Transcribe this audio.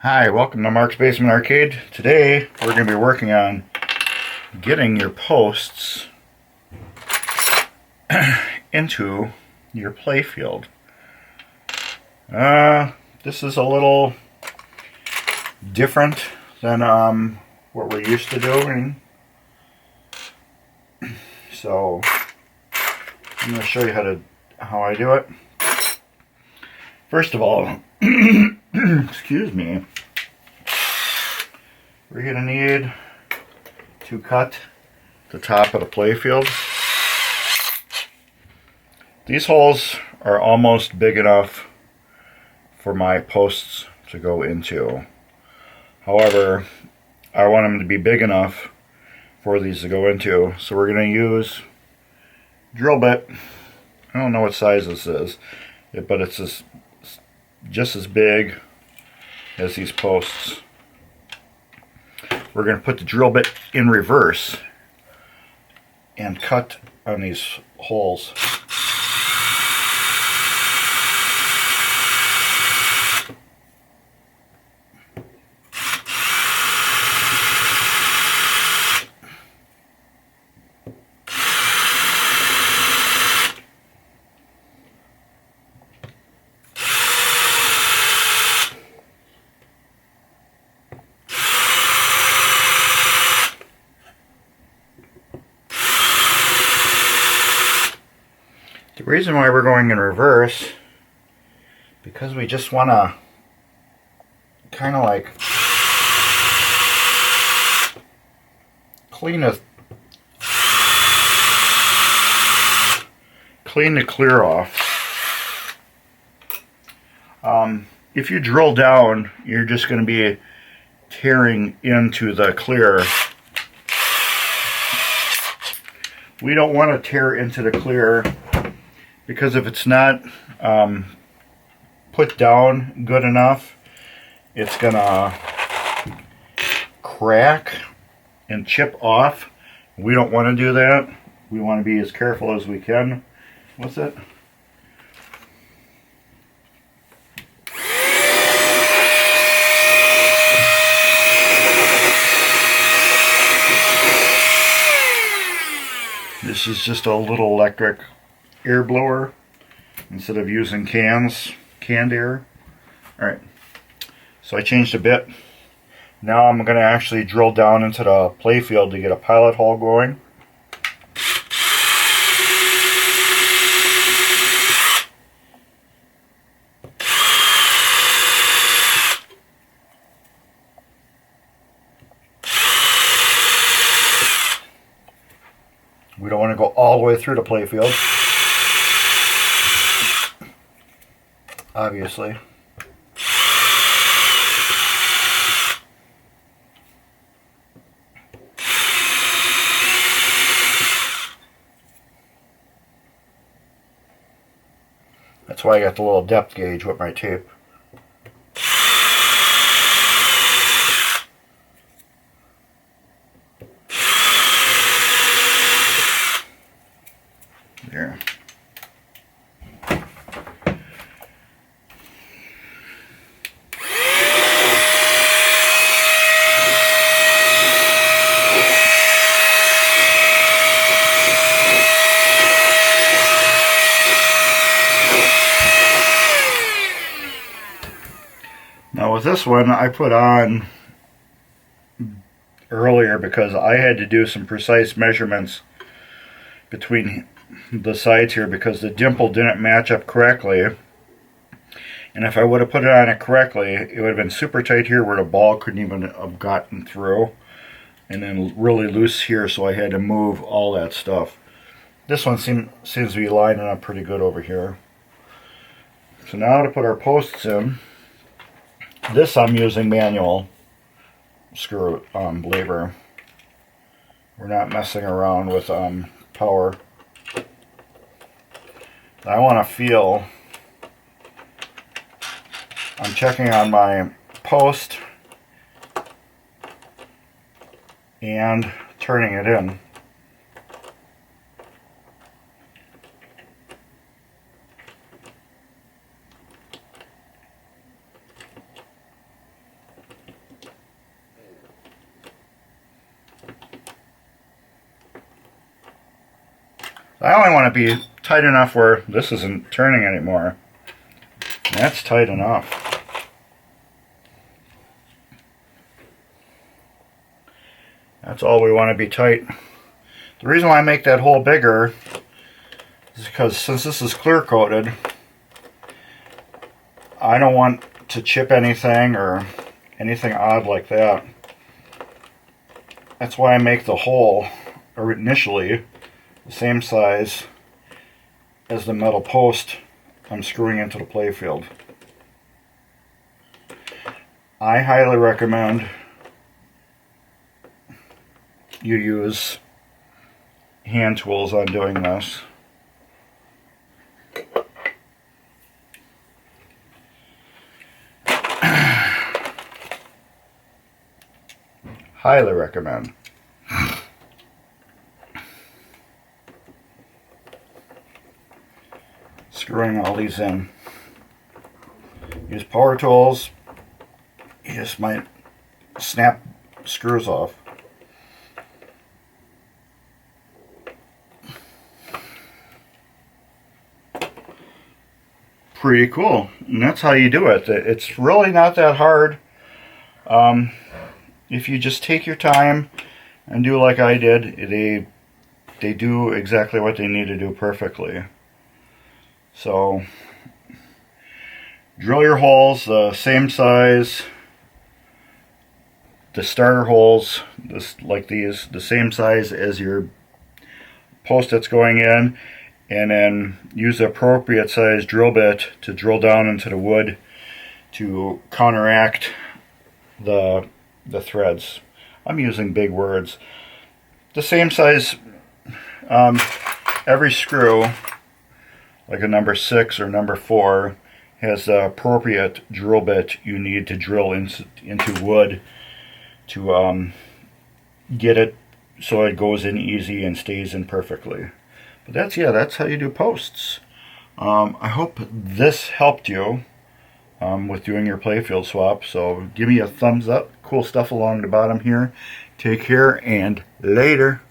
Hi, welcome to Mark's Basement Arcade. Today we're going to be working on getting your posts into your playfield. This is a little different than what we're used to doing. So I'm going to show you how I do it. First of all, excuse me, we're going to need to cut the top of the playfield. These holes are almost big enough for my posts to go into. However, I want them to be big enough for these to go into. So we're going to use drill bit. I don't know what size this is, but it's just as big as these posts. We're going to put the drill bit in reverse and cut on these holes. The reason why we're going in reverse, because we just want to kind of like clean the clear off. If you drill down, you're just going to be tearing into the clear. We don't want to tear into the clear, because if it's not put down good enough, it's gonna crack and chip off. We don't want to do that. We want to be as careful as we can. What's it? This is just a little electric air blower instead of using canned air. Alright, so I changed a bit. Now I'm going to actually drill down into the playfield to get a pilot hole going. We don't want to go all the way through the playfield, obviously. That's why I got the little depth gauge with my tape. There. Now with this one, I put on earlier because I had to do some precise measurements between the sides here because the dimple didn't match up correctly. And if I would have put it on it correctly, it would have been super tight here where the ball couldn't even have gotten through. And then really loose here, so I had to move all that stuff. This one seems to be lining up pretty good over here. So now to put our posts in, this I'm using manual screw lever. We're not messing around with power. I want to feel, I'm checking on my post and turning it in. I only want to be tight enough where this isn't turning anymore. That's tight enough. That's all we want to be tight. The reason why I make that hole bigger is because since this is clear coated, I don't want to chip anything or anything odd like that. That's why I make the hole initially the same size as the metal post I'm screwing into the playfield. I highly recommend you use hand tools on doing this. Highly recommend. Screwing all these in. Use power tools. You just might snap screws off. Pretty cool. And that's how you do it. It's really not that hard. If you just take your time and do like I did, they do exactly what they need to do perfectly. So drill your holes the same size. The starter holes, like these, the same size as your post that's going in, and then use the appropriate size drill bit to drill down into the wood to counteract the threads. I'm using big words. The same size, every screw, like a number 6 or number 4, has the appropriate drill bit you need to drill into wood to get it so it goes in easy and stays in perfectly. But that's how you do posts. I hope this helped you with doing your playfield swap. So give me a thumbs up. Cool stuff along the bottom here. Take care and later.